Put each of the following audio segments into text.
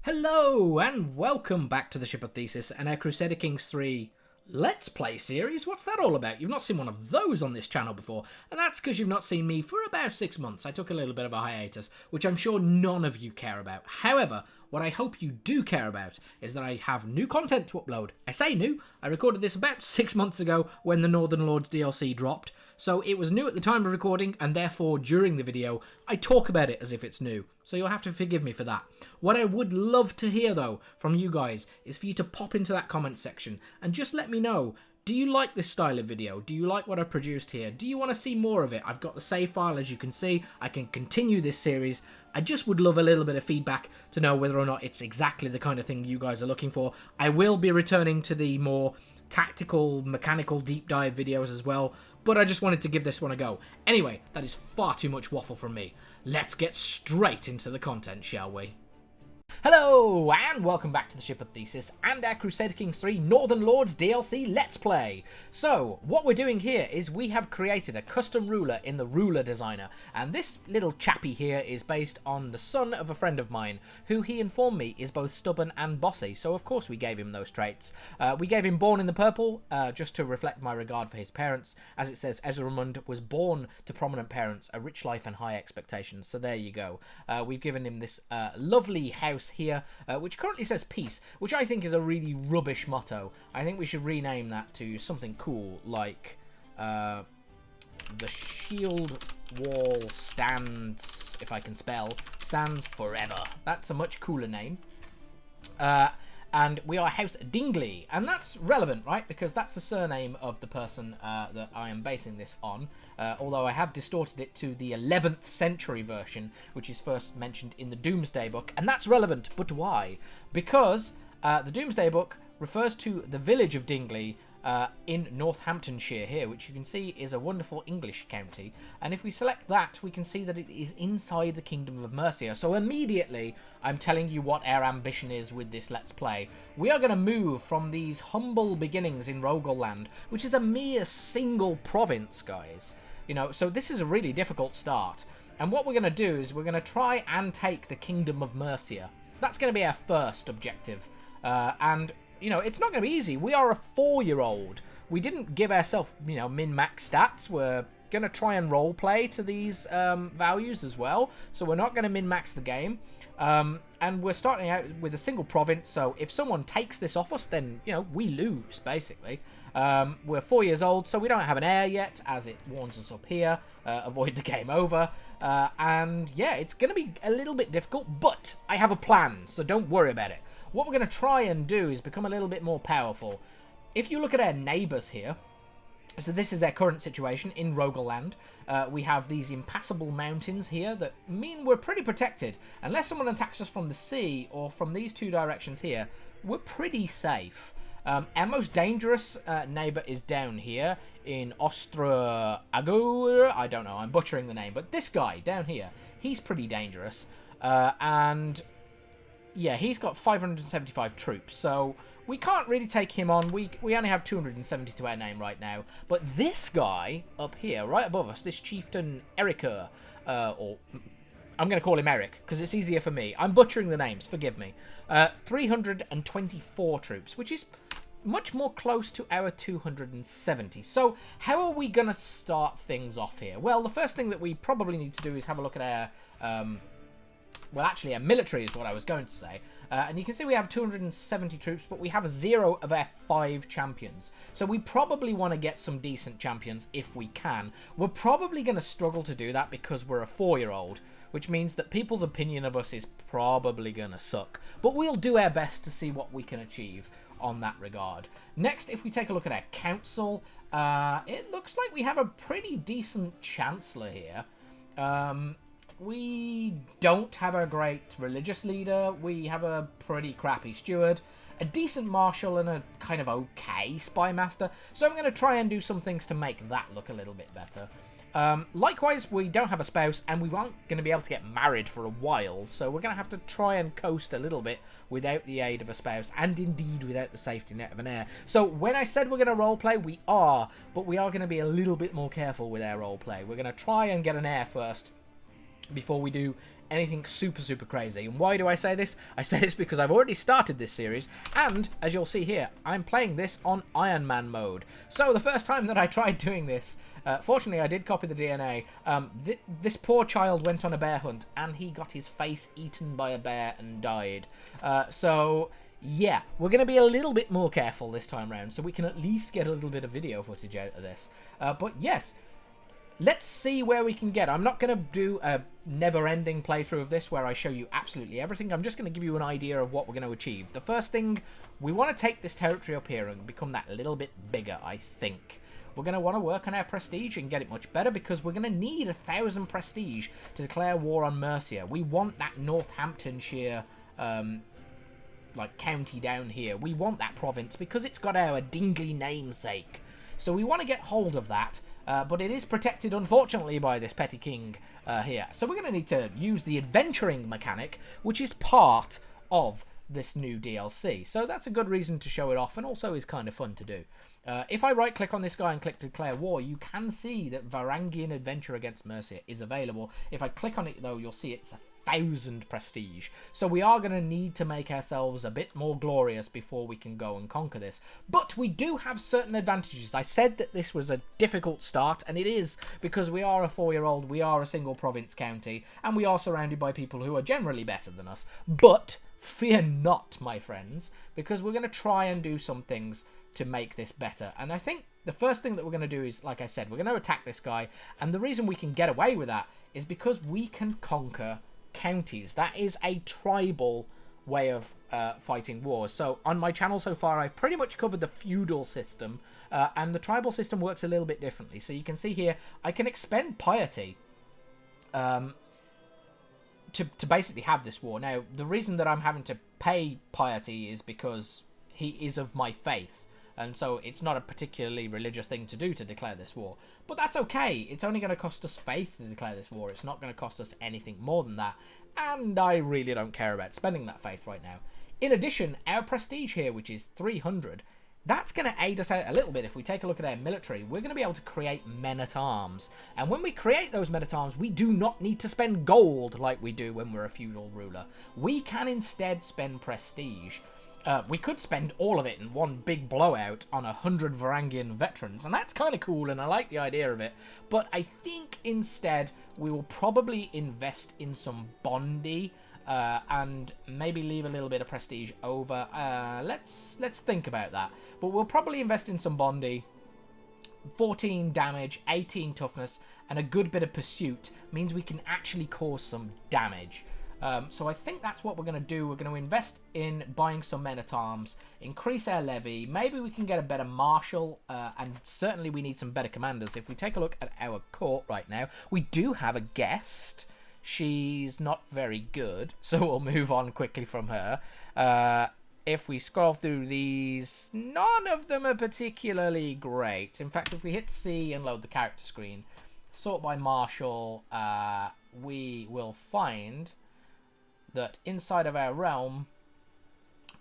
Hello and welcome back to the Ship of Thesis and our Crusader Kings 3 Let's Play series. What's that all about? You've not seen one of those on this channel before, and that's because you've not seen me for about 6 months. I took a little bit of a hiatus, which I'm sure none of you care about. However, what I hope you do care about is that I have new content to upload. I say new, I recorded this about 6 months ago when the Northern Lords DLC dropped, so it was new at the time of recording, and therefore during the video I talk about it as if it's new, so you'll have to forgive me for that. What I would love to hear though from you guys is for you to pop into that comment section and just let me know, do you like this style of video? Do you like what I've produced here? Do you want to see more of it? I've got the save file, as you can see. I can continue this series. I just would love a little bit of feedback to know whether or not it's exactly the kind of thing you guys are looking for. I will be returning to the more tactical, mechanical deep dive videos as well, but I just wanted to give this one a go. Anyway, that is far too much waffle from me. Let's get straight into the content, shall we? Hello, and welcome back to the Ship of Thesis and our Crusader Kings 3 Northern Lords DLC Let's Play. So, what we're doing here is we have created a custom ruler in the Ruler Designer, and this little chappy here is based on the son of a friend of mine, who he informed me is both stubborn and bossy, so of course we gave him those traits. We gave him Born in the Purple, just to reflect my regard for his parents. As it says, Ezramund was born to prominent parents, a rich life and high expectations, so there you go. We've given him this lovely house here, which currently says peace, which I think is a really rubbish motto. I think we should rename that to something cool, like the shield wall stands, if I can spell, stands forever. That's a much cooler name. And we are House Dingley, and that's relevant, right? Because that's the surname of the person that I am basing this on, although I have distorted it to the 11th century version, which is first mentioned in the Doomsday Book, and that's relevant, but why? Because the Doomsday Book refers to the village of Dingley in Northamptonshire here, which you can see is a wonderful English county, and if we select that we can see that it is inside the Kingdom of Mercia. So immediately I'm telling you what our ambition is with this Let's Play. We are going to move from these humble beginnings in Rogelland, which is a mere single province, guys, you know, so this is a really difficult start, and what we're going to do is we're going to try and take the Kingdom of Mercia. That's going to be our first objective, and you know, it's not going to be easy. We are a 4-year-old. We didn't give ourselves, you know, min-max stats. We're going to try and roleplay to these values as well. So we're not going to min-max the game. And we're starting out with a single province. So if someone takes this off us, then, you know, we lose, basically. We're 4 years old, so we don't have an heir yet, as it warns us up here. Avoid the game over. And, yeah, it's going to be a little bit difficult, but I have a plan, so don't worry about it. What we're going to try and do is become a little bit more powerful. If you look at our neighbours here, so this is our current situation in Rogelland. We have these impassable mountains here that mean we're pretty protected. Unless someone attacks us from the sea or from these two directions here, we're pretty safe. Our most dangerous neighbour is down here in Ostra Agur. I don't know, I'm butchering the name, but this guy down here, he's pretty dangerous. And yeah, he's got 575 troops, so we can't really take him on. We only have 270 to our name right now. But this guy up here, right above us, this chieftain Erica, or I'm going to call him Eric, because it's easier for me. I'm butchering the names, forgive me. 324 troops, which is much more close to our 270. So how are we going to start things off here? Well, the first thing that we probably need to do is have a look at our well, actually, our military is what I was going to say. And you can see we have 270 troops, but we have 0 of our 5 champions. So we probably want to get some decent champions if we can. We're probably going to struggle to do that because we're a 4-year-old, which means that people's opinion of us is probably going to suck. But we'll do our best to see what we can achieve on that regard. Next, if we take a look at our council, it looks like we have a pretty decent chancellor here. We don't have a great religious leader. We have a pretty crappy steward, a decent marshal, and a kind of okay spy master. So I'm going to try and do some things to make that look a little bit better. Likewise, we don't have a spouse, and we aren't going to be able to get married for a while. So we're going to have to try and coast a little bit without the aid of a spouse, and indeed without the safety net of an heir. So when I said we're going to roleplay, we are, but we are going to be a little bit more careful with our roleplay. We're going to try and get an heir first before we do anything super, super crazy. And why do I say this? I say this because I've already started this series, and as you'll see here, I'm playing this on Iron Man mode. So the first time that I tried doing this, fortunately I did copy the DNA, this poor child went on a bear hunt, and he got his face eaten by a bear and died. So yeah, we're going to be a little bit more careful this time round, so we can at least get a little bit of video footage out of this. But yes, let's see where we can get. I'm not going to do a never-ending playthrough of this where I show you absolutely everything. I'm just going to give you an idea of what we're going to achieve. The first thing, we want to take this territory up here and become that little bit bigger, I think. We're going to want to work on our prestige and get it much better, because we're going to need 1,000 prestige to declare war on Mercia. We want that Northamptonshire like county down here. We want that province because it's got our dingly namesake. So we want to get hold of that, but it is protected, unfortunately, by this petty king here. So we're going to need to use the adventuring mechanic, which is part of this new DLC. So that's a good reason to show it off, and also is kind of fun to do. If I right-click on this guy and click Declare War, you can see that Varangian Adventurer against Mercia is available. If I click on it, though, you'll see it's 1,000 prestige. So we are going to need to make ourselves a bit more glorious before we can go and conquer this. But we do have certain advantages. I said that this was a difficult start, and it is, because we are a 4-year-old, we are a single province county, and we are surrounded by people who are generally better than us. But fear not, my friends, because we're going to try and do some things to make this better. And I think the first thing that we're going to do is, like I said, we're going to attack this guy, and the reason we can get away with that is because we can conquer counties. That is a tribal way of fighting wars. So on my channel so far, I've pretty much covered the feudal system, and the tribal system works a little bit differently. So you can see here, I can expend piety to basically have this war. Now, the reason that I'm having to pay piety is because he is of my faith, and so it's not a particularly religious thing to do to declare this war. But that's okay. It's only going to cost us faith to declare this war. It's not going to cost us anything more than that. And I really don't care about spending that faith right now. In addition, our prestige here, which is 300, that's going to aid us out a little bit. If we take a look at our military, we're going to be able to create men-at-arms. And when we create those men-at-arms, we do not need to spend gold like we do when we're a feudal ruler. We can instead spend prestige. We could spend all of it in one big blowout on 100 Varangian veterans, and that's kind of cool, and I like the idea of it. But I think instead we will probably invest in some bondy, and maybe leave a little bit of prestige over. Let's think about that. But we'll probably invest in some bondy. 14 damage, 18 toughness, and a good bit of pursuit means we can actually cause some damage. So I think that's what we're going to do. We're going to invest in buying some men-at-arms, increase our levy. Maybe we can get a better marshal, and certainly we need some better commanders. If we take a look at our court right now, we do have a guest. She's not very good, so we'll move on quickly from her. If we scroll through these, none of them are particularly great. In fact, if we hit C and load the character screen, sort by marshal, we will find that inside of our realm,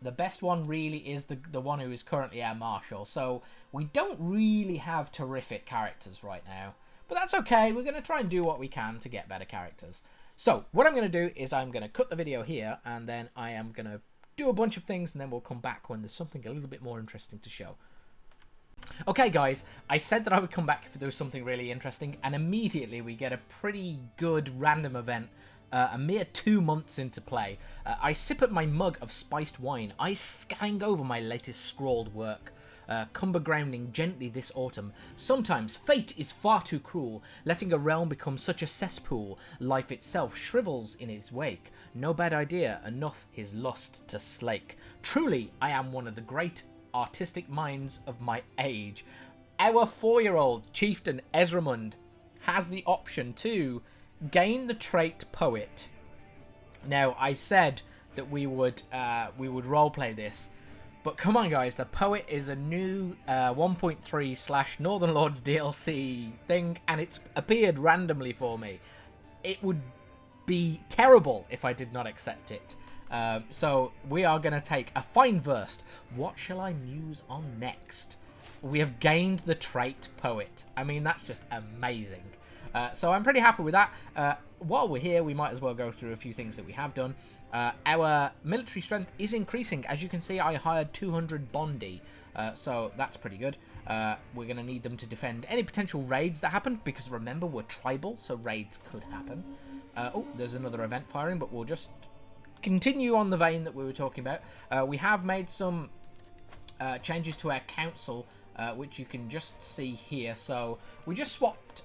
the best one really is the one who is currently our marshal. So we don't really have terrific characters right now. But that's okay. We're going to try and do what we can to get better characters. So what I'm going to do is I'm going to cut the video here, and then I am going to do a bunch of things, and then we'll come back when there's something a little bit more interesting to show. Okay, guys, I said that I would come back if there was something really interesting, and immediately we get a pretty good random event. A mere 2 months into play, I sip at my mug of spiced wine, I scanning over my latest scrawled work. Cumber grounding gently this autumn. Sometimes fate is far too cruel, letting a realm become such a cesspool. Life itself shrivels in its wake. No bad idea, enough his lust to slake. Truly, I am one of the great artistic minds of my age. Our 4-year-old chieftain Ezramund has the option to gain the trait Poet. Now, I said that we would roleplay this, but come on, guys, the Poet is a new 1.3 / Northern Lords DLC thing, and it's appeared randomly for me. It would be terrible if I did not accept it. So we are going to take a fine verse. What shall I muse on next? We have gained the trait Poet. I mean, that's just amazing. So I'm pretty happy with that. while we're here, we might as well go through a few things that we have done. Our military strength is increasing. As you can see, I hired 200 Bondi, so that's pretty good. We're going to need them to defend any potential raids that happen, because remember, we're tribal, so raids could happen. Oh, there's another event firing, but we'll just continue on the vein that we were talking about. We have made some changes to our council, which you can just see here. So we just swapped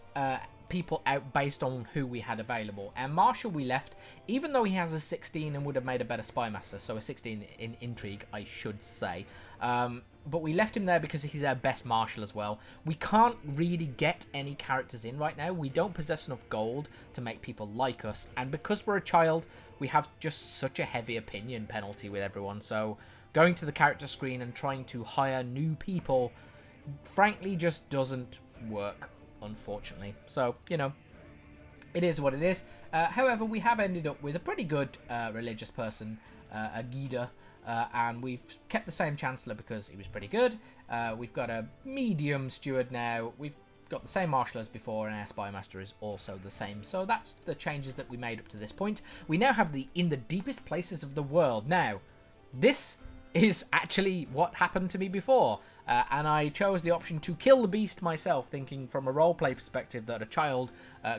people out based on who we had available. And Marshal we left, even though he has a 16 and would have made a better spy master, so a 16 in intrigue, I should say. But we left him there because he's our best marshal as well. We can't really get any characters in right now. We don't possess enough gold to make people like us. And because we're a child, we have just such a heavy opinion penalty with everyone. So going to the character screen and trying to hire new people, frankly, just doesn't work, unfortunately. So, you know, it is what it is. However, we have ended up with a pretty good religious person, a Gida. And we've kept the same Chancellor because he was pretty good. We've got a medium steward now. We've got the same Marshal as before, and our Spy Master is also the same. So that's the changes that we made up to this point. We now have the in the deepest places of the world. Now, this is actually what happened to me before. And I chose the option to kill the beast myself, thinking from a roleplay perspective that a child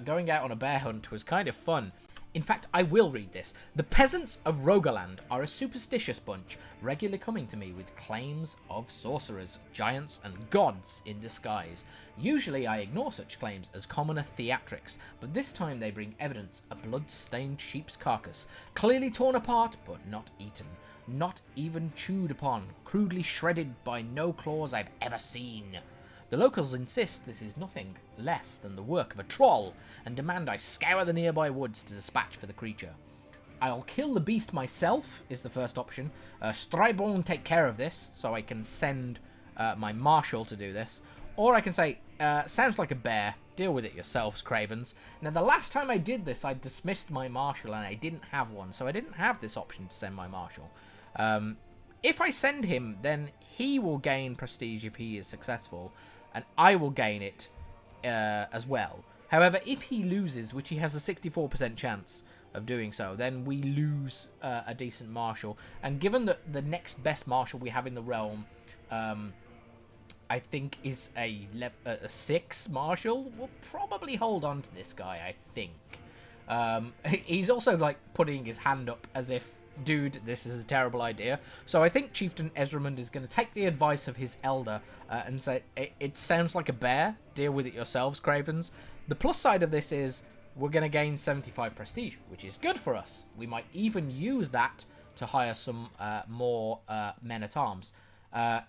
going out on a bear hunt was kind of fun. In fact, I will read this. The peasants of Rogaland are a superstitious bunch, regularly coming to me with claims of sorcerers, giants, and gods in disguise. Usually I ignore such claims as commoner theatrics, but this time they bring evidence, a blood-stained sheep's carcass, clearly torn apart but not eaten, not even chewed upon, crudely shredded by no claws I've ever seen. The locals insist this is nothing less than the work of a troll, and demand I scour the nearby woods to dispatch for the creature. I'll kill the beast myself, is the first option. Strybone take care of this, so I can send my marshal to do this. Or I can say, sounds like a bear, deal with it yourselves, cravens. Now, the last time I did this, I dismissed my marshal, and I didn't have one, so I didn't have this option to send my marshal. If I send him, then he will gain prestige if he is successful, and I will gain it as well. However, if he loses, which he has a 64% chance of doing so, then we lose a decent marshal. And given that the next best marshal we have in the realm, I think is a 6 marshal, we'll probably hold on to this guy, I think. He's also like putting his hand up as if, dude, this is a terrible idea. So I think Chieftain Ezramund is going to take the advice of his elder and say, it sounds like a bear, deal with it yourselves, cravens. The plus side of this is we're going to gain 75 prestige, which is good for us. We might even use that to hire some more men-at-arms.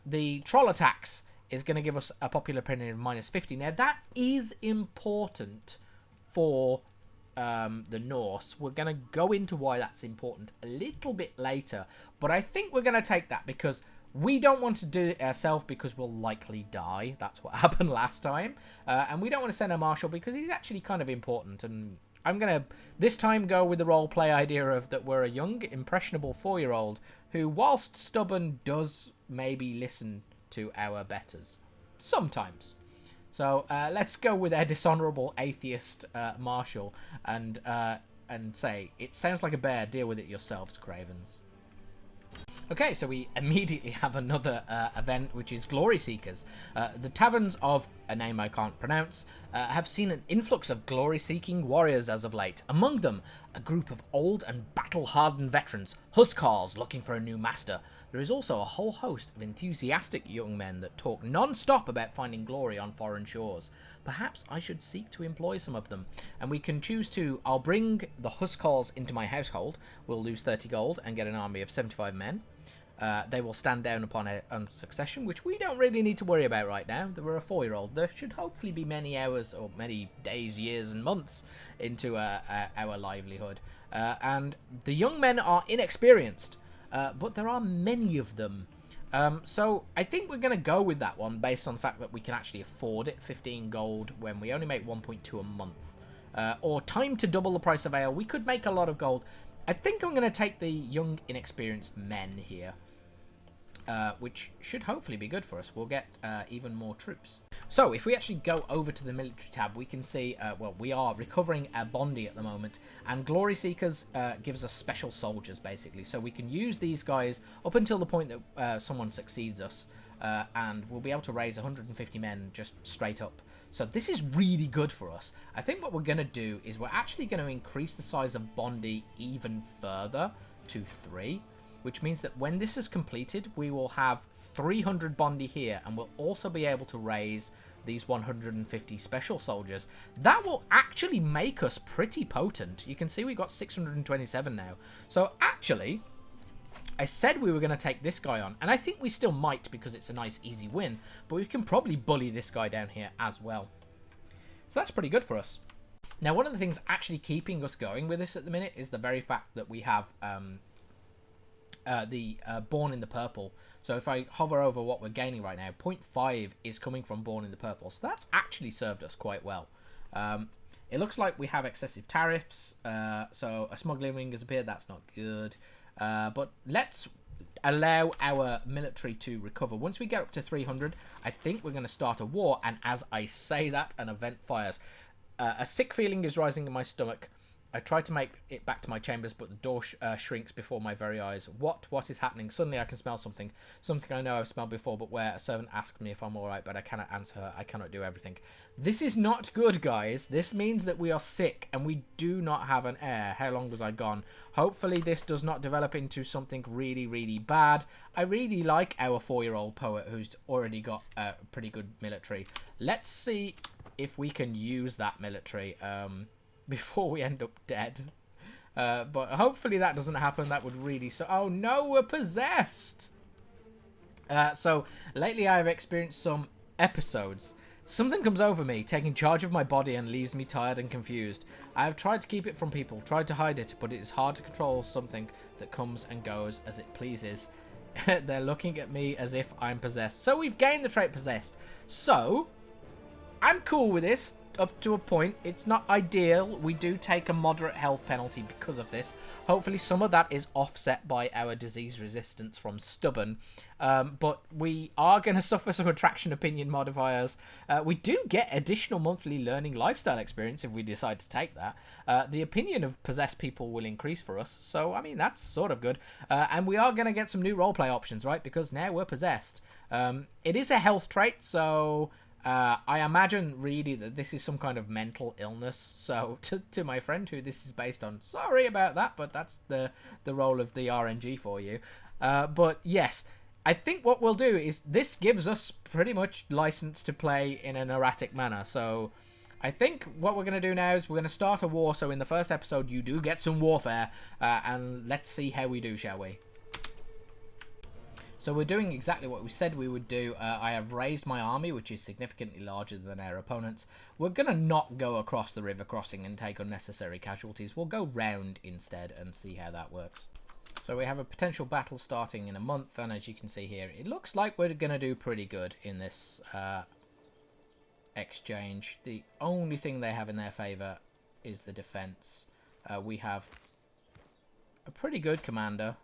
The troll attacks is going to give us a popular opinion of -50. Now, that is important for the Norse. We're going to go into why that's important a little bit later, but I think we're going to take that because we don't want to do it ourselves because we'll likely die. That's what happened last time. And we don't want to send a marshal because he's actually kind of important. And I'm going to, this time, go with the roleplay idea of that we're a young, impressionable 4-year-old who, whilst stubborn, does maybe listen to our betters. Sometimes. So let's go with our dishonourable atheist marshal and say, it sounds like a bear, deal with it yourselves, cravens. Okay, so we immediately have another event, which is Glory Seekers. The taverns of, a name I can't pronounce, have seen an influx of glory-seeking warriors as of late. Among them, a group of old and battle-hardened veterans, Huskars looking for a new master. There is also a whole host of enthusiastic young men that talk non-stop about finding glory on foreign shores. Perhaps I should seek to employ some of them. And we can choose to, I'll bring the Huskars into my household. We'll lose 30 gold and get an army of 75 men. They will stand down upon a succession, which we don't really need to worry about right now. They were a 4-year-old. There should hopefully be many hours, or many days, years, and months into our livelihood. And the young men are inexperienced, but there are many of them. So I think we're going to go with that one based on the fact that we can actually afford it, 15 gold, when we only make 1.2 a month. Or time to double the price of ale. We could make a lot of gold. I think I'm going to take the young, inexperienced men here. which should hopefully be good for us. We'll get even more troops. So if we actually go over to the military tab, we can see, well, we are recovering a Bondi at the moment, and Glory Seekers gives us special soldiers, basically. So we can use these guys up until the point that someone succeeds us, and we'll be able to raise 150 men just straight up. So this is really good for us. I think what we're going to do is we're actually going to increase the size of Bondi even further to 3. Which means that when this is completed, we will have 300 Bondi here, and we'll also be able to raise these 150 special soldiers. That will actually make us pretty potent. You can see we've got 627 now. So actually, I said we were going to take this guy on, and I think we still might because it's a nice easy win, but we can probably bully this guy down here as well. So that's pretty good for us. Now, one of the things actually keeping us going with this at the minute is the very fact that we have Born in the Purple. So if I hover over what we're gaining right now, 0.5 is coming from Born in the Purple. So that's actually served us quite well. It looks like we have excessive tariffs. So a smuggling ring has appeared. That's not good. But let's allow our military to recover. Once we get up to 300, I think we're going to start a war. And as I say that, an event fires. A sick feeling is rising in my stomach. I try to make it back to my chambers, but the door shrinks before my very eyes. What is happening? Suddenly I can smell something. Something I know I've smelled before, but where a servant asks me if I'm alright, but I cannot answer her. I cannot do everything. This is not good, guys. This means that we are sick, and we do not have an heir. How long was I gone? Hopefully this does not develop into something really, really bad. I really like our 4-year-old poet, who's already got a pretty good military. Let's see if we can use that military, before we end up dead. But hopefully that doesn't happen. That would really... Oh no, we're possessed! So, lately I have experienced some episodes. Something comes over me, taking charge of my body and leaves me tired and confused. I have tried to keep it from people, tried to hide it, but it is hard to control something that comes and goes as it pleases. They're looking at me as if I'm possessed. So we've gained the trait possessed. So, I'm cool with this. Up to a point. It's not ideal. We do take a moderate health penalty because of this. Hopefully some of that is offset by our disease resistance from stubborn. But we are going to suffer some attraction opinion modifiers. We do get additional monthly learning lifestyle experience if we decide to take that. The opinion of possessed people will increase for us. So, I mean, that's sort of good. And we are going to get some new roleplay options, right? Because now we're possessed. It is a health trait, so... I imagine really that this is some kind of mental illness. So to my friend who this is based on, sorry about that, but that's the role of the RNG for you. But yes, I think what we'll do is this gives us pretty much license to play in an erratic manner. So I think what we're going to do now is we're going to start a war. So in the first episode, you do get some warfare, and let's see how we do, shall we? So we're doing exactly what we said we would do. I have raised my army, which is significantly larger than our opponents. We're going to not go across the river crossing and take unnecessary casualties. We'll go round instead and see how that works. So we have a potential battle starting in a month, and as you can see here, it looks like we're going to do pretty good in this exchange. The only thing they have in their favour is the defence. We have a pretty good commander,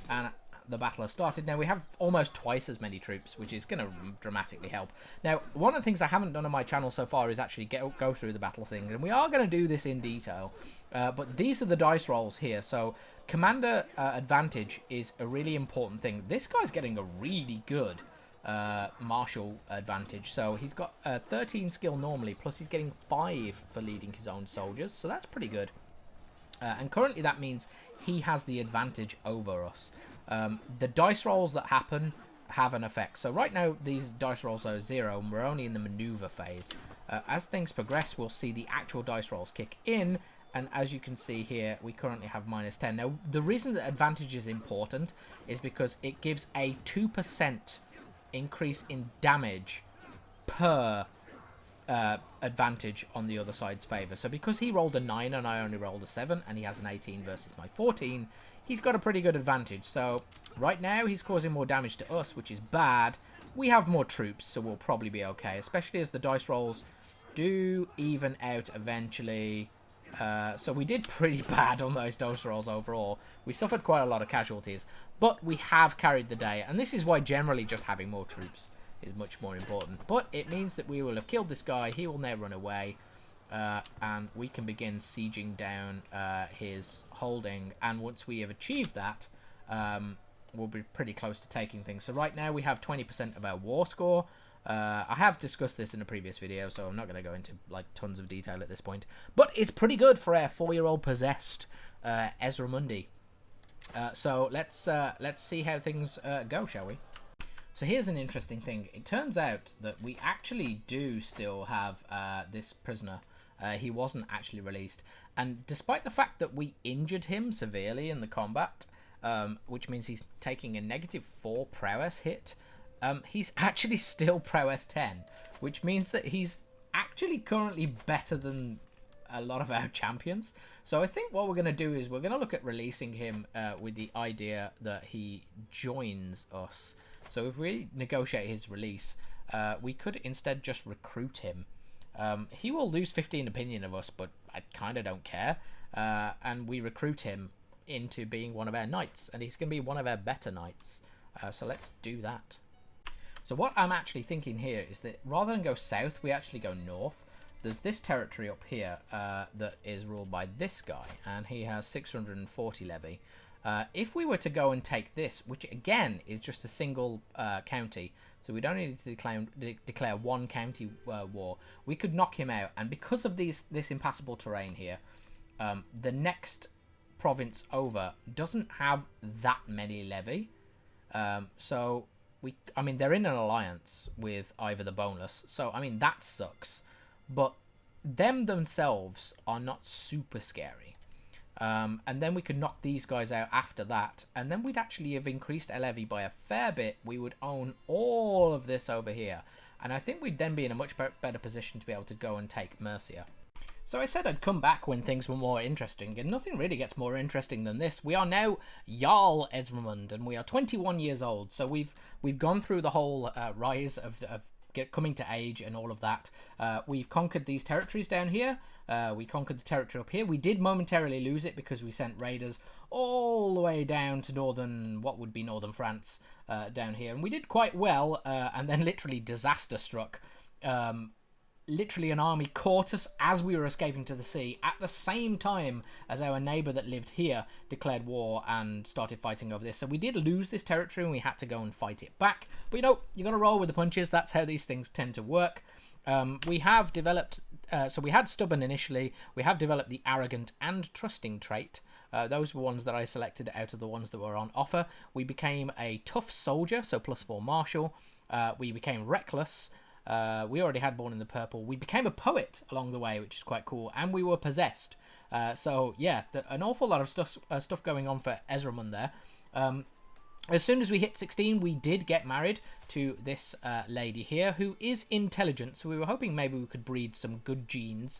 and the battle has started. Now we have almost twice as many troops, which is going to dramatically help. Now, one of the things I haven't done on my channel so far is actually go through the battle thing, and we are going to do this in detail. But these are the dice rolls here. So commander advantage is a really important thing. This guy's getting a really good martial advantage. So he's got 13 skill normally, plus he's getting 5 for leading his own soldiers. So that's pretty good. And currently that means he has the advantage over us. The dice rolls that happen have an effect. So right now these dice rolls are 0 and we're only in the maneuver phase. As things progress, we'll see the actual dice rolls kick in, and as you can see here, we currently have -10. Now the reason that advantage is important is because it gives a 2% increase in damage per advantage on the other side's favour. So because he rolled a 9 and I only rolled a 7, and he has an 18 versus my 14, he's got a pretty good advantage. So right now he's causing more damage to us, which is bad. We have more troops, so we'll probably be okay, especially as the dice rolls do even out eventually. So we did pretty bad on those dose rolls overall. We suffered quite a lot of casualties, but we have carried the day, and this is why generally just having more troops is much more important. But it means that we will have killed this guy, he will now run away, and we can begin sieging down his holding, and once we have achieved that, we'll be pretty close to taking things. So right now we have 20% of our war score. I have discussed this in a previous video, so I'm not going to go into like tons of detail at this point. But it's pretty good for our 4-year-old possessed Ezramundi. So let's see how things go, shall we? So here's an interesting thing. It turns out that we actually do still have this prisoner. He wasn't actually released, and despite the fact that we injured him severely in the combat, which means he's taking a -4 prowess hit. He's actually still prowess 10, which means that he's actually currently better than a lot of our champions. So I think what we're going to do is we're going to look at releasing him with the idea that he joins us. So if we negotiate his release, we could instead just recruit him. He will lose 15 opinion of us, but I kind of don't care. And we recruit him into being one of our knights, and he's going to be one of our better knights. So let's do that. So what I'm actually thinking here is that rather than go south, we actually go north. There's this territory up here that is ruled by this guy, and he has 640 levy. If we were to go and take this, which again is just a single county, so we don't need to declare one county war, we could knock him out. And because of this impassable terrain here, the next province over doesn't have that many levy. So I mean, they're in an alliance with Ivor the Boneless, so I mean that sucks. But them themselves are not super scary. And then we could knock these guys out after that, and then we'd actually have increased our levy by a fair bit. We would own all of this over here, and I think we'd then be in a much better position to be able to go and take Mercia. So I said I'd come back when things were more interesting, and nothing really gets more interesting than this. We are now Jarl Ezramund, and we are 21 years old. So we've gone through the whole rise of coming to age and all of that. We've conquered these territories down here. We conquered the territory up here. We did momentarily lose it because we sent raiders all the way down to what would be northern France down here, and we did quite well. And then literally disaster struck. Literally an army caught us as we were escaping to the sea at the same time as our neighbour that lived here declared war and started fighting over this. So we did lose this territory and we had to go and fight it back. But you know, you got to roll with the punches. That's how these things tend to work. We have developed, so we had stubborn initially. We have developed the arrogant and trusting trait. Those were ones that I selected out of the ones that were on offer. We became a tough soldier, so +4 martial. We became reckless. We already had Born in the Purple. We became a poet along the way, which is quite cool, and we were possessed. So yeah, an awful lot of stuff going on for Ezramund there. As soon as we hit 16, we did get married to this lady here, who is intelligent, so we were hoping maybe we could breed some good genes.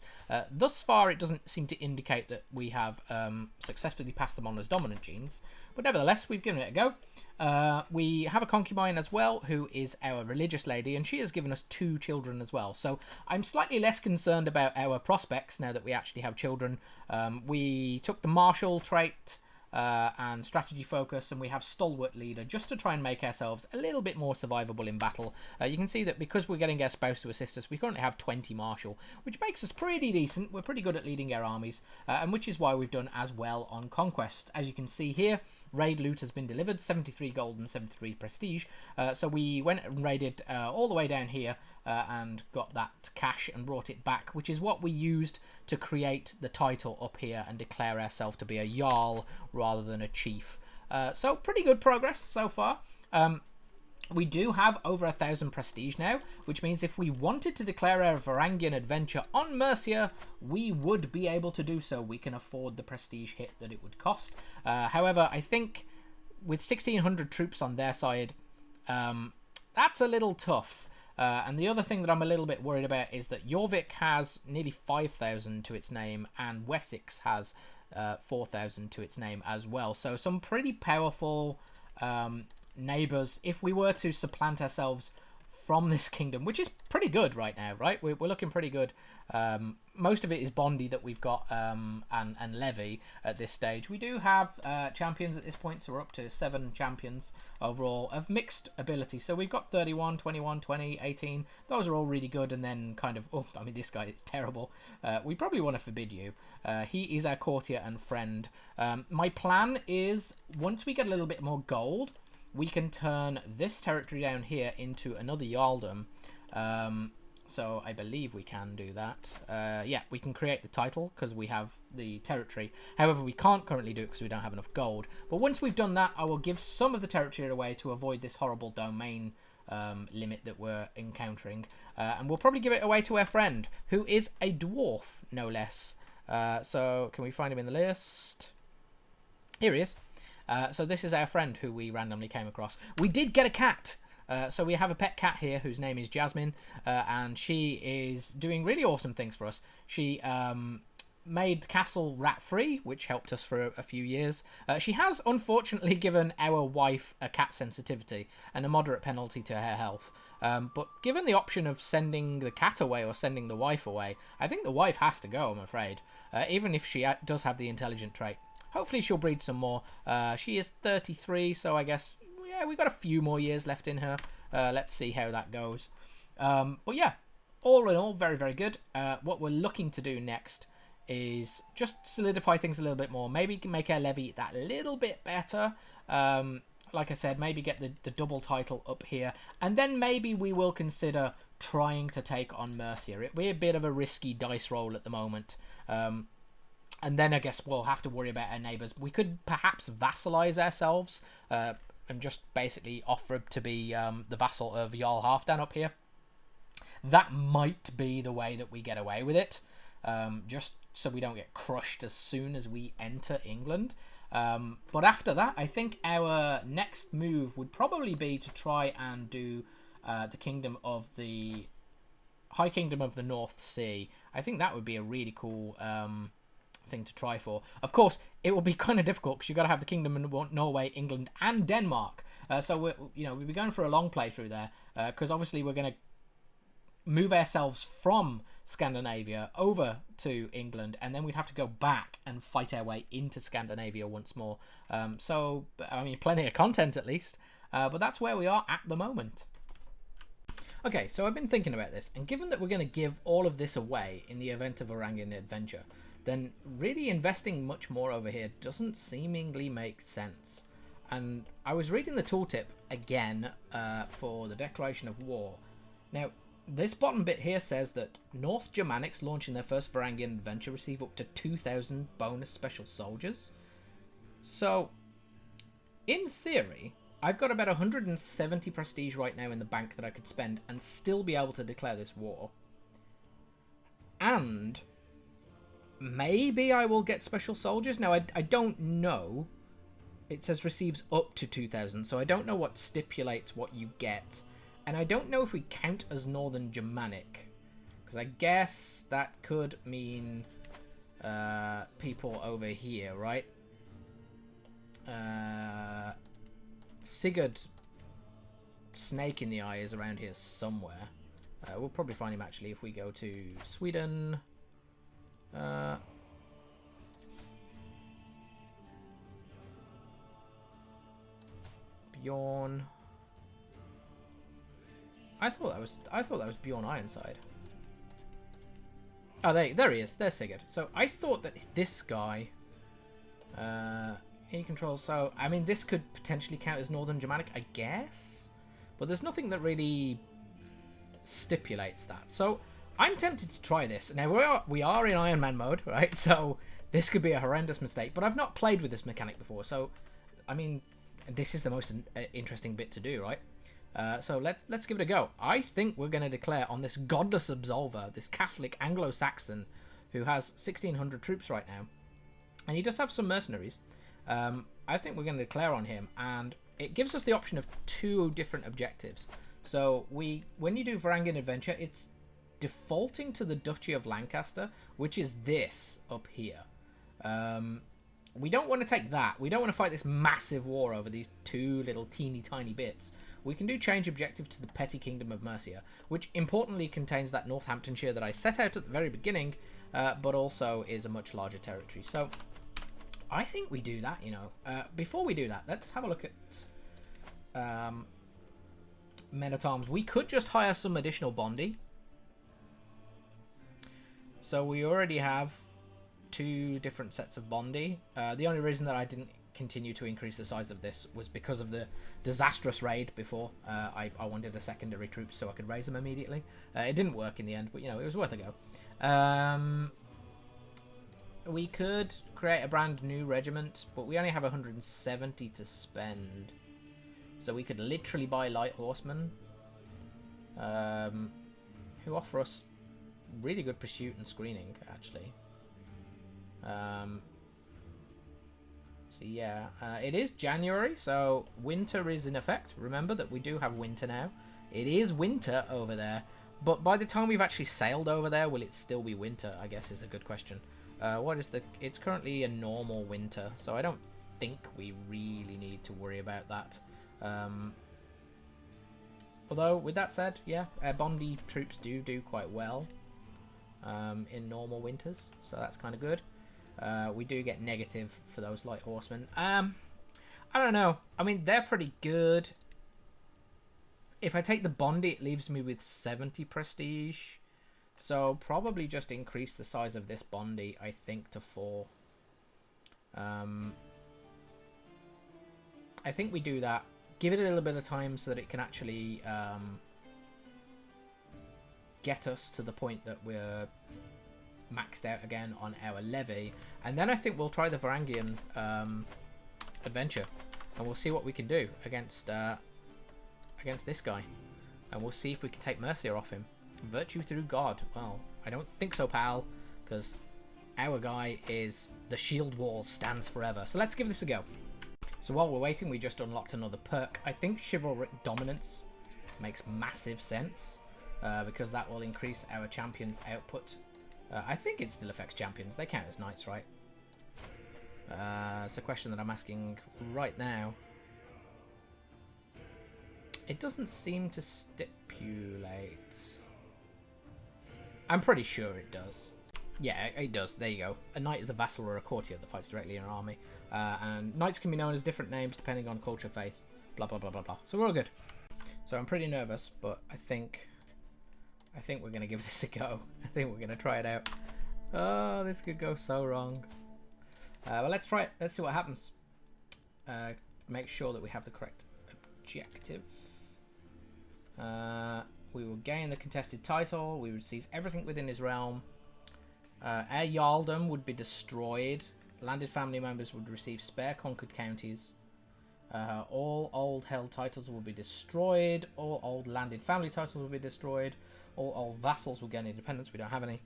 Thus far, it doesn't seem to indicate that we have successfully passed them on as dominant genes, but nevertheless, we've given it a go. We have a concubine as well, who is our religious lady, and she has given us 2 children as well. So I'm slightly less concerned about our prospects now that we actually have children. We took the martial trait and strategy focus, and we have stalwart leader just to try and make ourselves a little bit more survivable in battle. You can see that because we're getting our spouse to assist us, we currently have 20 martial, which makes us pretty decent. We're pretty good at leading our armies, and which is why we've done as well on conquest. As you can see here, raid loot has been delivered, 73 gold and 73 prestige. So we went and raided all the way down here and got that cash and brought it back, which is what we used to create the title up here and declare ourselves to be a Jarl rather than a chief. So pretty good progress so far. We do have over 1,000 prestige now, which means if we wanted to declare our Varangian Adventure on Mercia, we would be able to do so. We can afford the prestige hit that it would cost. However, I think with 1,600 troops on their side, that's a little tough. And the other thing that I'm a little bit worried about is that Jorvik has nearly 5,000 to its name, and Wessex has 4,000 to its name as well. So some pretty powerful neighbours if we were to supplant ourselves from this kingdom, which is pretty good right now, right? We're looking pretty good. most of it is Bondi that we've got, and Levy at this stage. We do have champions at this point, so we're up to 7 champions overall of mixed ability. So we've got 31, 21, 20, 18. Those are all really good, and then kind of, oh, I mean, this guy is terrible. We probably want to forbid you. He is our courtier and friend. My plan is, once we get a little bit more gold, we can turn this territory down here into another Jarldom. So I believe we can do that. Yeah, we can create the title because we have the territory. However, we can't currently do it because we don't have enough gold. But once we've done that, I will give some of the territory away to avoid this horrible domain limit that we're encountering. And we'll probably give it away to our friend, who is a dwarf, no less. So can we find him in the list? Here he is. So this is our friend who we randomly came across. We did get a cat. So we have a pet cat here whose name is Jasmine, and she is doing really awesome things for us. She made the castle rat-free, which helped us for a few years. She has, unfortunately, given our wife a cat sensitivity and a moderate penalty to her health. But given the option of sending the cat away or sending the wife away, I think the wife has to go, I'm afraid, even if she does have the intelligent trait. Hopefully she'll breed some more. She is 33, so I guess... yeah, we've got a few more years left in her. Let's see how that goes. But yeah, all in all, very, very good. What we're looking to do next is just solidify things a little bit more. Maybe make our levy that little bit better. Like I said, maybe get the double title up here. And then maybe we will consider trying to take on Mercia. It'll be a bit of a risky dice roll at the moment. And then I guess we'll have to worry about our neighbours. We could perhaps vassalize ourselves and just basically offer to be the vassal of Jarl Halfdan up here. That might be the way that we get away with it, just so we don't get crushed as soon as we enter England. But after that, I think our next move would probably be to try and do the Kingdom of the... High Kingdom of the North Sea. I think that would be a really cool... thing to try for. Of course, it will be kind of difficult because you've got to have the Kingdom of Norway, England, and Denmark. So we'll be going for a long playthrough there because obviously we're going to move ourselves from Scandinavia over to England, and then we'd have to go back and fight our way into Scandinavia once more. So I mean, plenty of content at least, but that's where we are at the moment. Okay, so I've been thinking about this, and given that we're going to give all of this away in the event of Varangian Adventure, then really investing much more over here doesn't seemingly make sense. And I was reading the tooltip again for the declaration of war. Now, this bottom bit here says that North Germanics launching their first Varangian adventure receive up to 2,000 bonus special soldiers. So, in theory, I've got about 170 prestige right now in the bank that I could spend and still be able to declare this war. And... maybe I will get special soldiers. Now, I don't know. It says receives up to 2,000, so I don't know what stipulates what you get. And I don't know if we count as Northern Germanic, because I guess that could mean people over here, right? Sigurd Snake in the Eye is around here somewhere. We'll probably find him, actually, if we go to Sweden... Bjorn. I thought that was Bjorn Ironside. Oh, there he is. There's Sigurd. So I thought that this guy, he controls. So I mean, this could potentially count as Northern Germanic, I guess. But there's nothing that really stipulates that. So I'm tempted to try this. Now, we are in Iron Man mode, right? So this could be a horrendous mistake. But I've not played with this mechanic before. So, I mean, this is the most interesting bit to do, right? So let's give it a go. I think we're going to declare on this godless absolver, this Catholic Anglo-Saxon, who has 1,600 troops right now. And he does have some mercenaries. I think we're going to declare on him. And it gives us the option of 2 different objectives. So when you do Varangian Adventure, it's defaulting to the Duchy of Lancaster, which is this up here. We don't want to take that. We don't want to fight this massive war over these 2 little teeny tiny bits. we can do change objective to the petty kingdom of Mercia, which importantly contains that Northamptonshire that I set out at the very beginning, but also is a much larger territory. So I think we do that, you know. Before we do that, let's have a look at men-at-arms. We could just hire some additional Bondi. So we already have 2 different sets of Bondi. The only reason that I didn't continue to increase the size of this was because of the disastrous raid before. I wanted a secondary troop so I could raise them immediately. It didn't work in the end, but you know, it was worth a go. We could create a brand new regiment, but we only have 170 to spend. So we could literally buy light horsemen, who offer us really good pursuit and screening, actually. So yeah, it is January, so winter is in effect. Remember that we do have winter now. It is winter over there, but by the time we've actually sailed over there, will it still be winter, I guess is a good question. It's currently a normal winter, so I don't think we really need to worry about that. Although, with that said, yeah, our Bondi troops do quite well in normal winters, so that's kind of good. We do get negative for those light horsemen. I don't know. I mean, they're pretty good. If I take the Bondi, it leaves me with 70 prestige. So probably just increase the size of this Bondi, I think, to 4. I think we do that. Give it a little bit of time so that it can actually get us to the point that we're maxed out again on our levy, and then I think we'll try the Varangian Adventure, and we'll see what we can do against this guy, and we'll see if we can take Mercia off him. Virtue through God. Well, I don't think so, pal, because our guy is the shield wall stands forever. So let's give this a go. So while we're waiting, we just unlocked another perk. I think Chivalry Dominance makes massive sense, because that will increase our champions' output. I think it still affects champions. They count as knights, right? It's a question that I'm asking right now. It doesn't seem to stipulate. I'm pretty sure it does. Yeah, it does. There you go. A knight is a vassal or a courtier that fights directly in an army. And knights can be known as different names depending on culture, faith, blah, blah, blah, blah, blah. So we're all good. So I'm pretty nervous, but I think we're going to give this a go. I think we're going to try it out. Oh, this could go so wrong. But let's try it. Let's see what happens. Make sure that we have the correct objective. We will gain the contested title. We would seize everything within his realm. Our Jarldom would be destroyed. Landed family members would receive spare conquered counties. All old held titles will be destroyed. All old landed family titles will be destroyed. All old vassals will gain independence. We don't have any.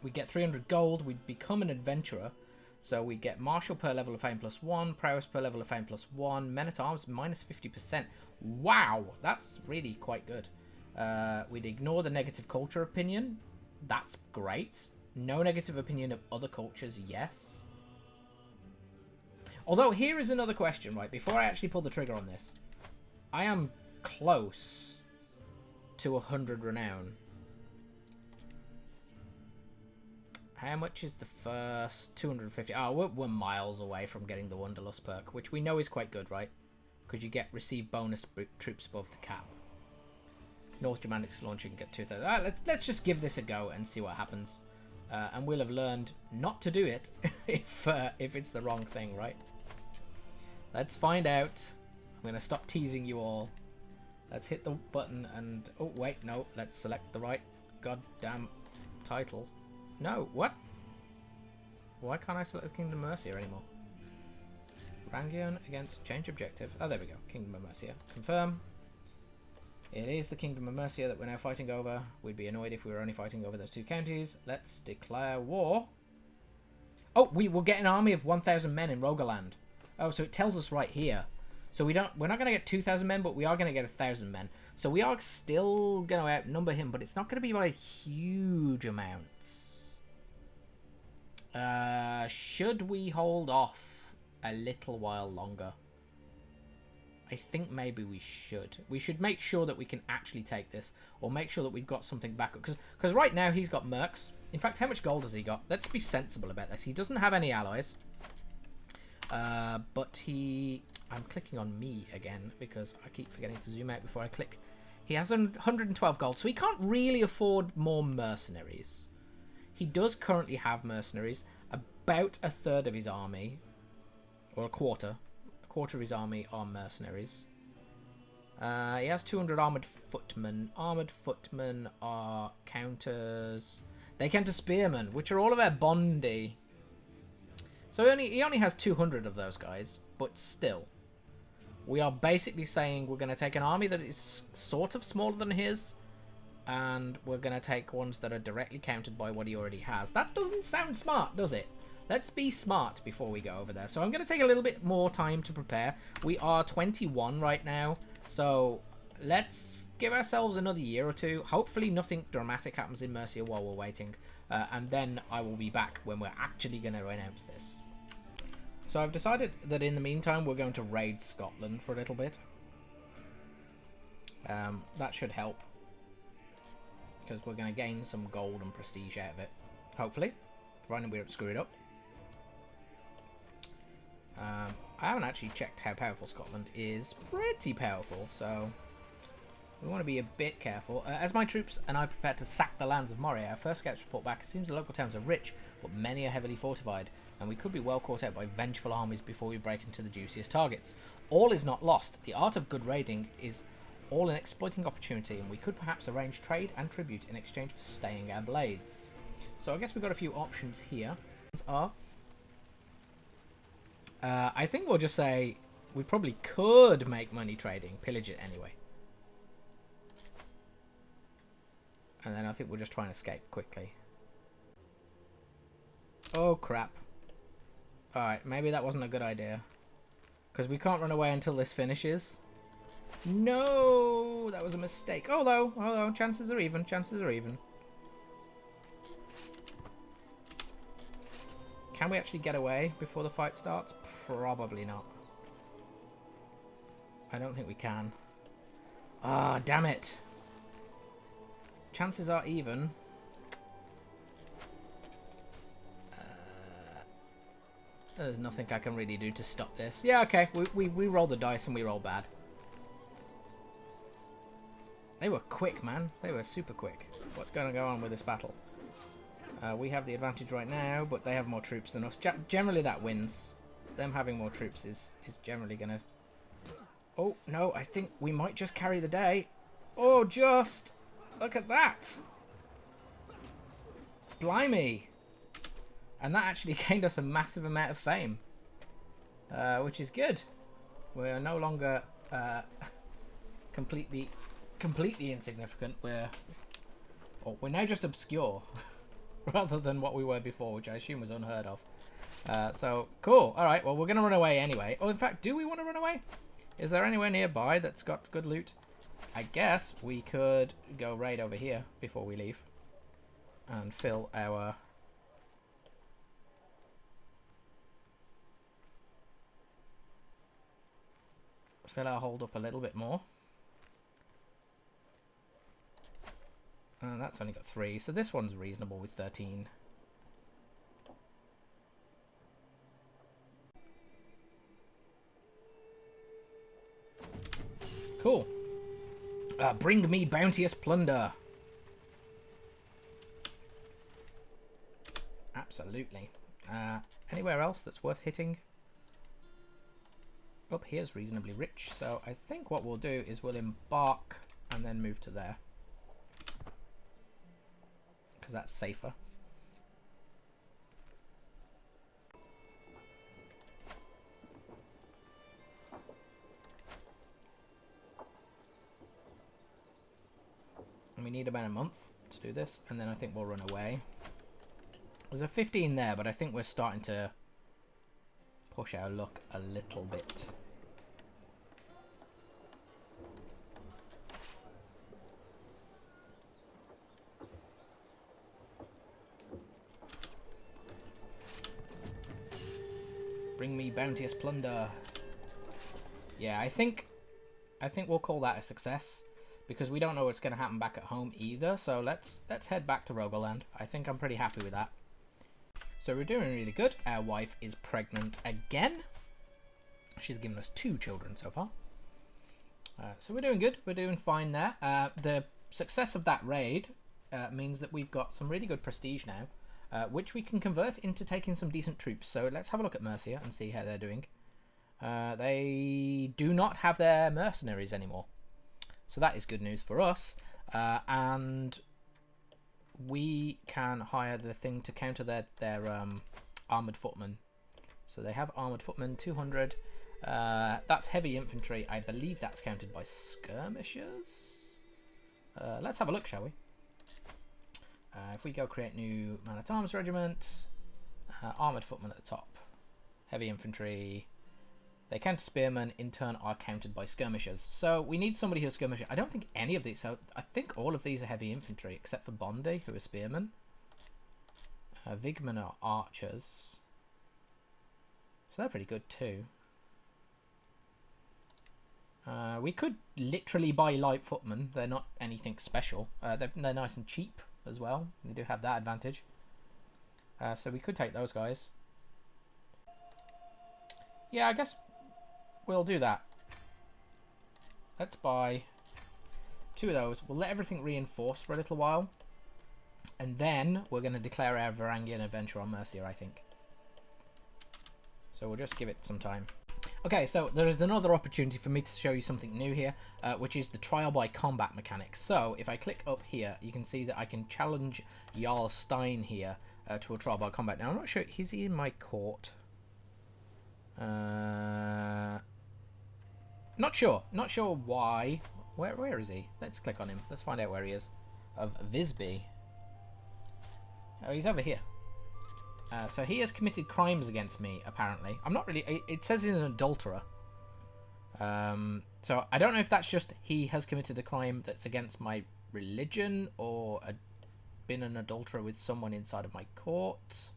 We get 300 gold. We become an adventurer. So we get martial per level of fame +1. Prowess per level of fame +1. Men-at-arms -50%. Wow, that's really quite good. We'd ignore the negative culture opinion. That's great. No negative opinion of other cultures, yes. Although, here is another question, right? Before I actually pull the trigger on this. I am close to 100 renown. How much is the first 250? Oh, we're miles away from getting the Wanderlust perk, which we know is quite good, right? Because you receive bonus troops above the cap. North Germanic launch, you can get 2,000. Let's just give this a go and see what happens. And we'll have learned not to do it if it's the wrong thing, right? Let's find out. I'm going to stop teasing you all. Let's hit the button and... Oh, wait, no. Let's select the right goddamn title. No, what? Why can't I select the Kingdom of Mercia anymore? Varangian against change objective. Oh, there we go. Kingdom of Mercia. Confirm. It is the Kingdom of Mercia that we're now fighting over. We'd be annoyed if we were only fighting over those 2 counties. Let's declare war. Oh, we will get an army of 1,000 men in Rogaland. Oh, so it tells us right here. So we're not going to get 2,000 men, but we are going to get 1,000 men. So we are still going to outnumber him, but it's not going to be by huge amounts. Should we hold off a little while longer? I think maybe we should. We should make sure that we can actually take this, or make sure that we've got something back. Because right now he's got mercs. In fact, how much gold has he got? Let's be sensible about this. He doesn't have any allies. But he... I'm clicking on me again, because I keep forgetting to zoom out before I click. He has 112 gold, so he can't really afford more mercenaries. He does currently have mercenaries. About a third of his army, or a quarter of his army are mercenaries. He has 200 armoured footmen. Armoured footmen are counters. They counter spearmen, which are all of our bondy. So he only has 200 of those guys, but still. We are basically saying we're going to take an army that is sort of smaller than his, and we're going to take ones that are directly countered by what he already has. That doesn't sound smart, does it? Let's be smart before we go over there. So I'm going to take a little bit more time to prepare. We are 21 right now, so let's give ourselves another year or two. Hopefully nothing dramatic happens in Mercia while we're waiting, and then I will be back when we're actually going to announce this. So I've decided that in the meantime we're going to raid Scotland for a little bit. That should help, because we're going to gain some gold and prestige out of it. Hopefully, providing we don't screw it up. I haven't actually checked how powerful Scotland is. Pretty powerful, so we want to be a bit careful. As my troops and I prepare to sack the lands of Moria, our first scouts report back. It seems the local towns are rich, but many are heavily fortified, and we could be well caught out by vengeful armies before we break into the juiciest targets. All is not lost. The art of good raiding is all in exploiting opportunity, and we could perhaps arrange trade and tribute in exchange for staying our blades. So I guess we've got a few options here. I think we'll just say we probably could make money trading, pillage it anyway. And then I think we'll just try and escape quickly. Oh crap. Alright, maybe that wasn't a good idea. Because we can't run away until this finishes. No, that was a mistake. Although, chances are even, chances are even. Can we actually get away before the fight starts? Probably not. I don't think we can. Ah, damn it. Chances are even. There's nothing I can really do to stop this. Yeah, okay. We roll the dice and we roll bad. They were quick, man. They were super quick. What's going to go on with this battle? We have the advantage right now, but they have more troops than us. Generally, that wins. Them having more troops is generally going to... Oh, no, I think we might just carry the day. Oh, just... Look at that. Blimey. And that actually gained us a massive amount of fame. Which is good. We're no longer completely insignificant. We're now just obscure. Rather than what we were before, which I assume was unheard of. So, cool. Alright, well, we're going to run away anyway. Oh, in fact, do we want to run away? Is there anywhere nearby that's got good loot? I guess we could go raid over here before we leave. And fill our... hold up a little bit more. And that's only got 3, so this one's reasonable with 13. Cool. Bring me bounteous plunder. Absolutely. Anywhere else that's worth hitting? Up here's reasonably rich, so I think what we'll do is we'll embark and then move to there. Because that's safer. And we need about a month to do this, and then I think we'll run away. There's a 15 there, but I think we're starting to push our luck a little bit. Bring me bounteous plunder. Yeah, I think I think we'll call that a success, because we don't know what's going to happen back at home either. So let's head back to Rogoland. I think I'm pretty happy with that. So we're doing really good. Our wife is pregnant again. She's given us 2 children so far. So we're doing good. We're doing fine there. The success of that raid means that we've got some really good prestige now, which we can convert into taking some decent troops. So let's have a look at Mercia and see how they're doing. They do not have their mercenaries anymore. So that is good news for us. And we can hire the thing to counter their armoured footmen. So they have armoured footmen, 200. That's heavy infantry. I believe that's counted by skirmishers. Let's have a look, shall we? If we go create new man-at-arms regiment, armoured footmen at the top, heavy infantry. They counter spearmen, in turn are counted by skirmishers. So we need somebody who's skirmisher. I don't think any of these, so I think all of these are heavy infantry, except for Bondi, who are spearmen. Vigman are archers. So they're pretty good too. We could literally buy light footmen. They're not anything special. They're nice and cheap as well. They do have that advantage. So we could take those guys. Yeah, I guess we'll do that. Let's buy 2 of those. We'll let everything reinforce for a little while. And then we're going to declare our Varangian Adventurer on Mercia, I think. So we'll just give it some time. Okay, so there is another opportunity for me to show you something new here, which is the trial by combat mechanics. So if I click up here, you can see that I can challenge Jarl Stein here to a trial by combat. Now I'm not sure, is he in my court? Not sure why. Where is he? Let's click on him. Let's find out where he is. Of Visby. Oh, he's over here. So he has committed crimes against me, apparently. I'm not really... It says he's an adulterer. So I don't know if that's just he has committed a crime that's against my religion, or been an adulterer with someone inside of my court.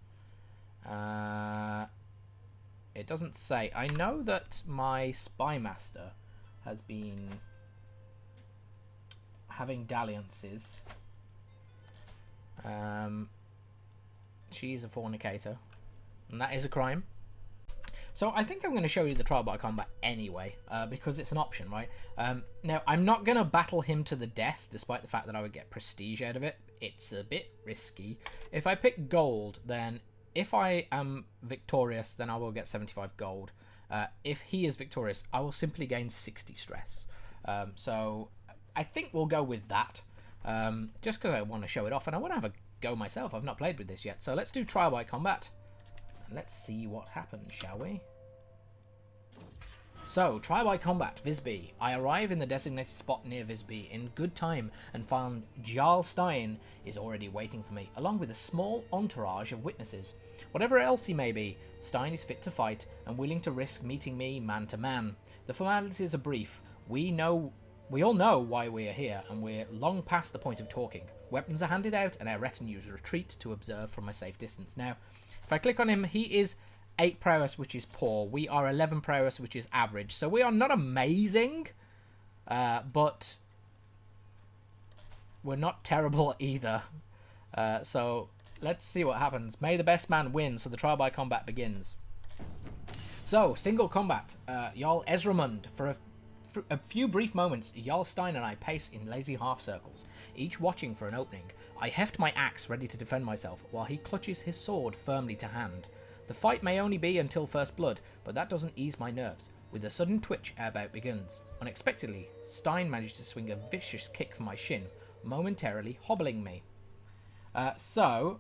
It doesn't say. I know that my spy master has been having dalliances. She's a fornicator, and that is a crime. So I think I'm going to show you the trial by combat anyway, because it's an option, right? Now, I'm not going to battle him to the death, despite the fact that I would get prestige out of it. It's a bit risky. If I pick gold, then if I am victorious, then I will get 75 gold. If he is victorious, I will simply gain 60 stress. So I think we'll go with that, just because I want to show it off, and I want to have a go myself. I've not played with this yet. So let's do trial by combat. Let's see what happens, shall we? So, trial by combat, Visby. I arrive in the designated spot near Visby in good time and found Jarl Stein is already waiting for me, along with a small entourage of witnesses. Whatever else he may be, Stein is fit to fight and willing to risk meeting me man to man. The formalities are brief. We all know why we are here, and we're long past the point of talking. Weapons are handed out, and our retinues retreat to observe from a safe distance. Now, if I click on him, he is 8 prowess, which is poor. We are 11 prowess, which is average. So we are not amazing, but we're not terrible either. So let's see what happens. May the best man win, so the trial by combat begins. So, single combat. Jarl Ezramund. For a few brief moments, Jarl Stein and I pace in lazy half circles, each watching for an opening. I heft my axe ready to defend myself, while he clutches his sword firmly to hand. The fight may only be until first blood, but that doesn't ease my nerves. With a sudden twitch, our bout begins. Unexpectedly, Stein managed to swing a vicious kick for my shin, momentarily hobbling me. So,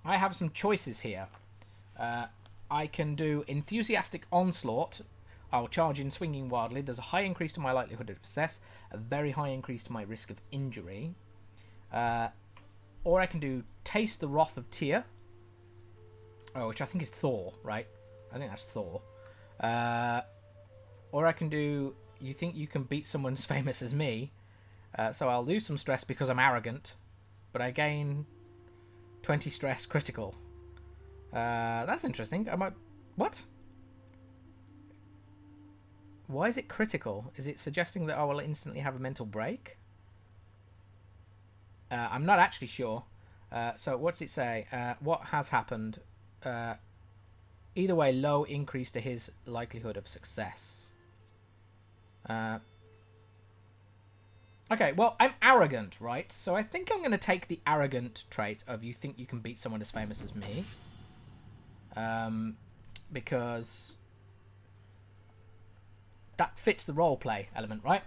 I have some choices here. I can do Enthusiastic Onslaught. I'll charge in swinging wildly. There's a high increase to my likelihood of success, a very high increase to my risk of injury. Or I can do Taste the Wrath of Tyr. Oh, which I think is Thor, right? I think that's Thor. Or I can do You Think You Can Beat Someone as Famous as Me. So I'll lose some stress because I'm arrogant, but I gain 20 stress critical. That's interesting. I might... What? Why is it critical? Is it suggesting that I will instantly have a mental break? I'm not actually sure. So what's it say? What has happened? Either way, low increase to his likelihood of success. Okay, well, I'm arrogant, right? So I think I'm going to take the arrogant trait of you think you can beat someone as famous as me. Because that fits the roleplay element, right?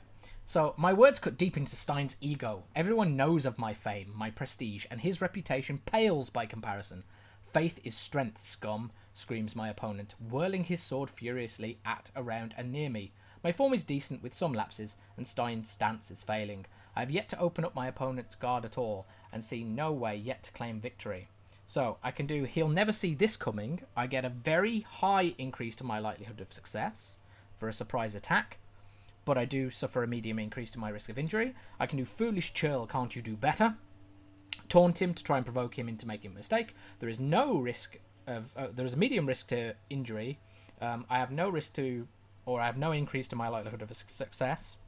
So my words cut deep into Stein's ego. Everyone knows of my fame, my prestige, and his reputation pales by comparison. Faith is strength, scum, screams my opponent, whirling his sword furiously at, around, and near me. My form is decent with some lapses, and Stein's stance is failing. I have yet to open up my opponent's guard at all, and see no way yet to claim victory. So, I can do he'll never see this coming. I get a very high increase to my likelihood of success for a surprise attack, but I do suffer a medium increase to my risk of injury. I can do foolish churl, can't you do better? Taunt him to try and provoke him into making a mistake. There is no risk of... there is a medium risk to injury. I have no risk to... or I have no increase to my likelihood of a success.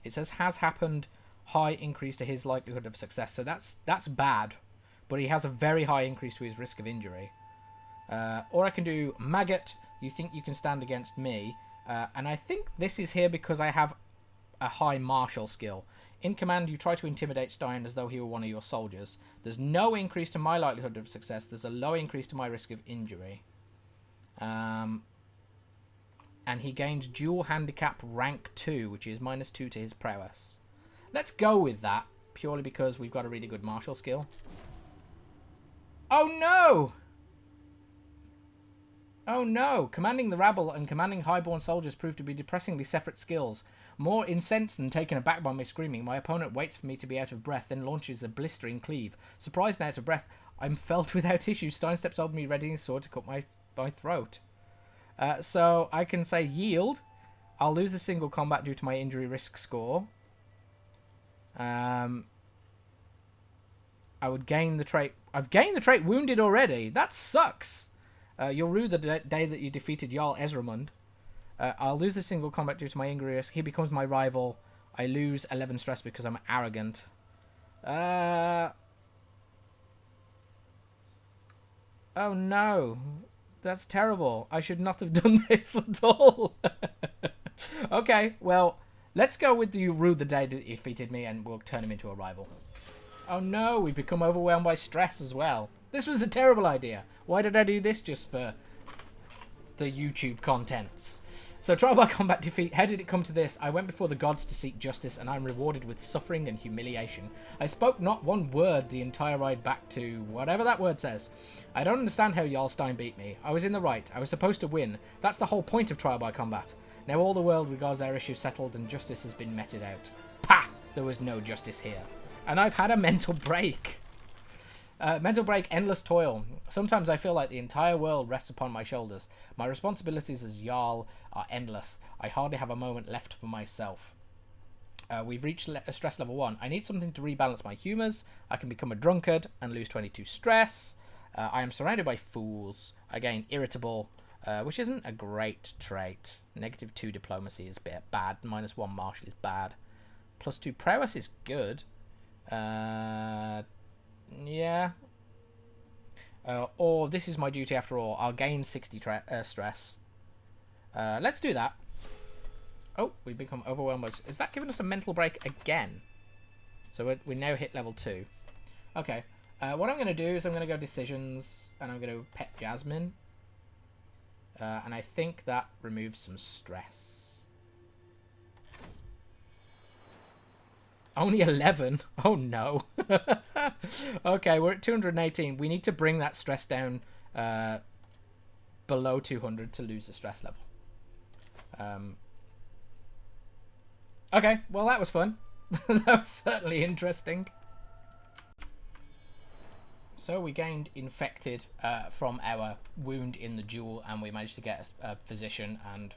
It says has happened, high increase to his likelihood of success. So that's bad. But he has a very high increase to his risk of injury. Or I can do maggot, you think you can stand against me. And I think this is here because I have a high martial skill. In command, you try to intimidate Stein as though he were one of your soldiers. There's no increase to my likelihood of success. There's a low increase to my risk of injury. And he gains dual handicap rank 2, which is -2 to his prowess. Let's go with that, purely because we've got a really good martial skill. Oh no! Oh no! Commanding the rabble and commanding highborn soldiers prove to be depressingly separate skills. More incensed than taken aback by my screaming, my opponent waits for me to be out of breath, then launches a blistering cleave. Surprised and out of breath, I'm felled without issue. Stein steps over me, readying his sword to cut my throat. So I can say yield. I'll lose a single combat due to my injury risk score. I would gain the trait. I've gained the trait wounded already. That sucks. You'll rue the day that you defeated Jarl Ezramund. I'll lose a single combat due to my injury risk. He becomes my rival. I lose 11 stress because I'm arrogant. Oh no. That's terrible. I should not have done this at all. Okay, well, let's go with you rue the day that you defeated me and we'll turn him into a rival. Oh no, we've become overwhelmed by stress as well. This was a terrible idea. Why did I do this just for the YouTube contents? So, trial by combat defeat. How did it come to this? I went before the gods to seek justice, and I'm rewarded with suffering and humiliation. I spoke not one word the entire ride back to whatever that word says. I don't understand how Jarl Stein beat me. I was in the right. I was supposed to win. That's the whole point of trial by combat. Now all the world regards our issue settled, and justice has been meted out. Pah! There was no justice here. And I've had a mental break. Mental break, endless toil. Sometimes I feel like the entire world rests upon my shoulders. My responsibilities as Jarl are endless. I hardly have a moment left for myself. We've reached stress level 1. I need something to rebalance my humours. I can become a drunkard and lose 22 stress. I am surrounded by fools. I gain irritable, which isn't a great trait. -2 diplomacy is a bit bad. -1 martial is bad. +2 prowess is good. Yeah. Or this is my duty after all. I'll gain 60 stress. Let's do that. Oh, we become overwhelmed. Is that giving us a mental break again? So we now hit level 2. Okay. What I'm going to do is I'm going to go decisions, and I'm going to pet Jasmine. And I think that removes some stress. Only 11? Oh no. Okay, we're at 218. We need to bring that stress down below 200 to lose the stress level. Okay, well that was fun. That was certainly interesting. So we gained infected from our wound in the duel, and we managed to get a physician, and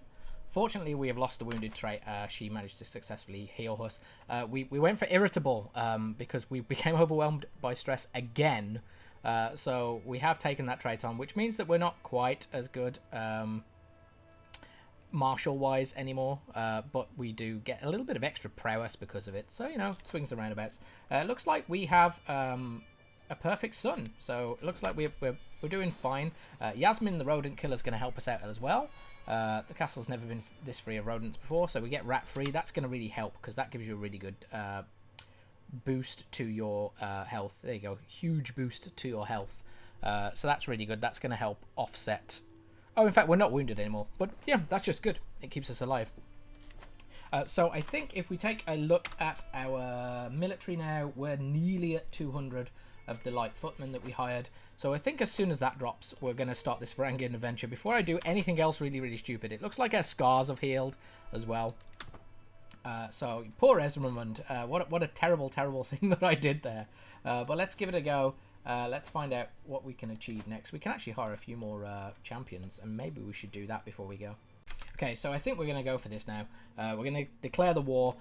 fortunately we have lost the wounded trait. She managed to successfully heal us. We went for irritable because we became overwhelmed by stress again. So we have taken that trait on, which means that we're not quite as good. martial-wise anymore, but we do get a little bit of extra prowess because of it. So, you know, swings and roundabouts. Looks like we have a perfect son, so it looks like we're doing fine. Yasmin, the rodent killer, is going to help us out as well. The castle's never been this free of rodents before, so we get rat-free. That's going to really help, because that gives you a really good boost to your health. There you go, huge boost to your health. So that's really good. That's going to help offset. Oh, in fact, we're not wounded anymore. But yeah, that's just good. It keeps us alive. So I think if we take a look at our military now, we're nearly at 200 of the light footmen that we hired. So I think as soon as that drops, we're going to start this Varangian adventure. Before I do anything else really, really stupid, it looks like our scars have healed as well. So poor Esmond, what a terrible, terrible thing that I did there. But let's give it a go. Let's find out what we can achieve next. We can actually hire a few more champions, and maybe we should do that before we go. Okay, so I think we're going to go for this now. We're going to declare the war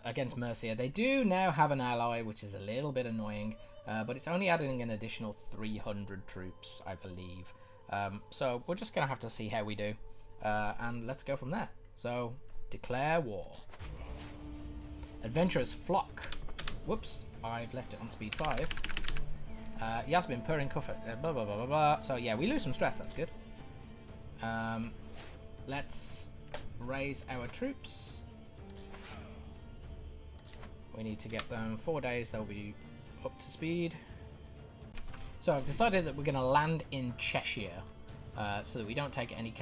against Mercia. They do now have an ally, which is a little bit annoying, but it's only adding an additional 300 troops, I believe. So we're just going to have to see how we do, and let's go from there. So, declare war. Adventurers flock. Whoops, I've left it on speed 5. Yasmin, purring comfort, blah, blah, blah, blah, blah. So yeah, we lose some stress, that's good. Let's raise our troops. We need to get them 4 days, they'll be up to speed. So I've decided that we're going to land in Cheshire, so that we don't take any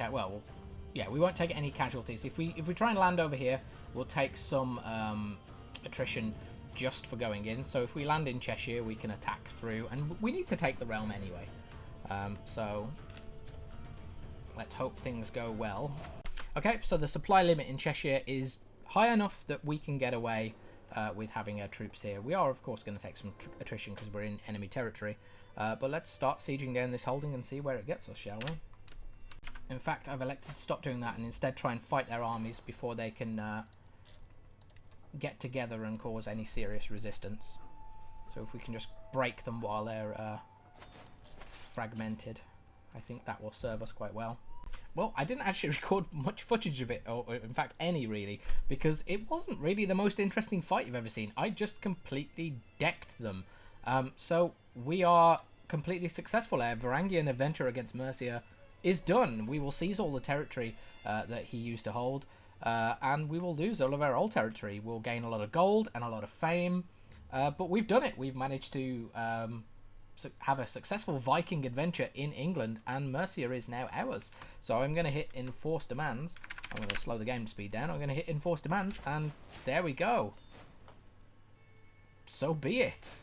we won't take any casualties. If we try and land over here, we'll take some attrition just for going in. So if we land in Cheshire, we can attack through, and we need to take the realm anyway. So let's hope things go well. Okay, so the supply limit in Cheshire is high enough that we can get away with having our troops here. We are, of course, going to take some attrition because we're in enemy territory. But let's start sieging down this holding and see where it gets us, shall we? In fact, I've elected to stop doing that and instead try and fight their armies before they can get together and cause any serious resistance. So if we can just break them while they're fragmented, I think that will serve us quite well. Well, I didn't actually record much footage of it, or in fact any really, because it wasn't really the most interesting fight you've ever seen. I just completely decked them. So we are completely successful. Our Varangian Adventurer against Mercia is done. We will seize all the territory that he used to hold, and we will lose all of our old territory. We'll gain a lot of gold and a lot of fame, but we've done it. We've managed to have a successful Viking adventure in England, and Mercia is now ours. So I'm going to hit enforce demands. I'm going to slow the game speed down. I'm going to hit enforce demands, and there we go. So be it.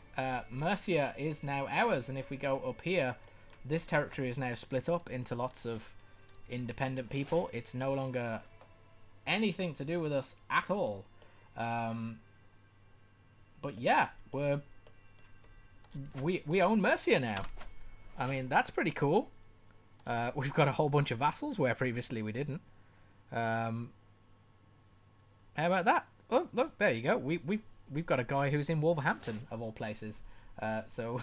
Mercia is now ours, and if we go up here, this territory is now split up into lots of independent people. It's no longer anything to do with us at all. But yeah, we own Mercia now. I mean, that's pretty cool. We've got a whole bunch of vassals where previously we didn't. How about that? Oh, look, there you go. We've got a guy who's in Wolverhampton, of all places. So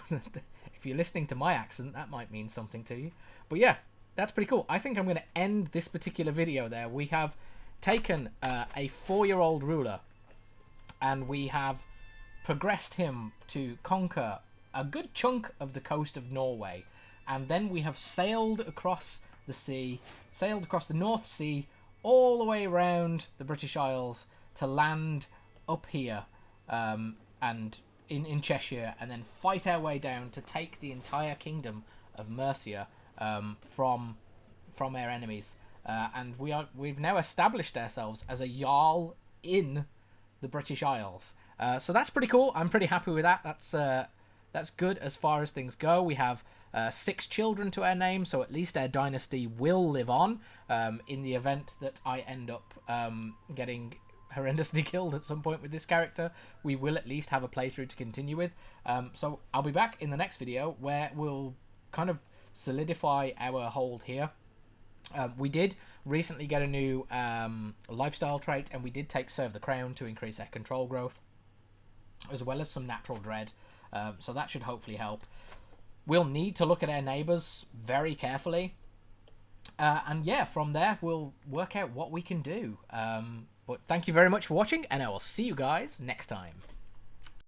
if you're listening to my accent, that might mean something to you. But yeah, that's pretty cool. I think I'm going to end this particular video there. We have taken a 4-year-old ruler, and we have progressed him to conquer a good chunk of the coast of Norway. And then we have sailed across the sea, sailed across the North Sea, all the way around the British Isles to land up here, and in Cheshire, and then fight our way down to take the entire kingdom of Mercia from our enemies. And we've now established ourselves as a Jarl in the British Isles. So that's pretty cool. I'm pretty happy with that. That's good as far as things go. We have 6 children to our name, so at least our dynasty will live on in the event that I end up getting horrendously killed at some point with this character. We will at least have a playthrough to continue with. So I'll be back in the next video where we'll kind of solidify our hold here. We did recently get a new lifestyle trait, and we did take Serve the Crown to increase our control growth, as well as some natural dread. So that should hopefully help. We'll need to look at our neighbours very carefully. And yeah, from there we'll work out what we can do. But thank you very much for watching, and I will see you guys next time.